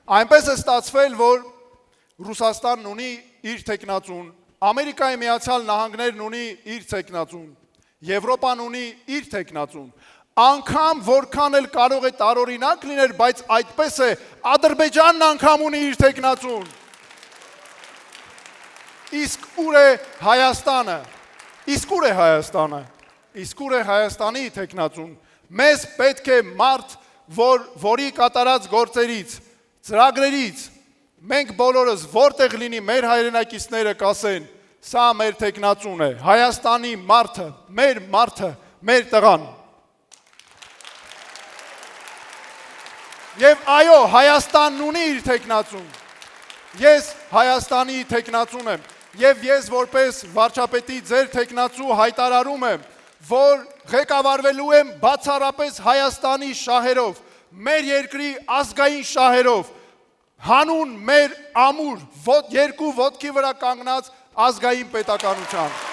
Այնպես է ստացվել, որ Ռուսաստանն ունի իր թեկնածուն, Ամերիկայի Միացյալ Նահանգներն ունի իր թեկնածուն, Եվրոպան ունի իր թեկնածուն, անգամ որքան էլ կարող է տարօրինակ լինել, բայց այդպես է, Ադրբեջանն անգամ ունի իր թեկնածուն։ Իսկ ուր է Հայաստանը։ Իսկ ուր է Հայաստանի թեկնածուն։ Մեզ պետք է մարդ, որի կատարած գործերից, ծրագրերից մենք բոլորս որտեղ լինի մեր հայրենակիցները կասեն, սա մեր թեկնածուն է, Հայաստանի մարդը, մեր տղան։ Եվ այո, Հայաստանն ունի իր թեկնածուն։ Ես Հայաստանի թեկնածուն եմ, եւ ես որպես վարչապետի ձեր թեկնածու հայտարարում եմ, որ ղեկավարվելու եմ բացառապես Հայաստանի շահերով, մեր երկրի ազգային շահերով, հանուն մեր ամուր երկու ոտքի վրա կանգնած ազգային պետականության։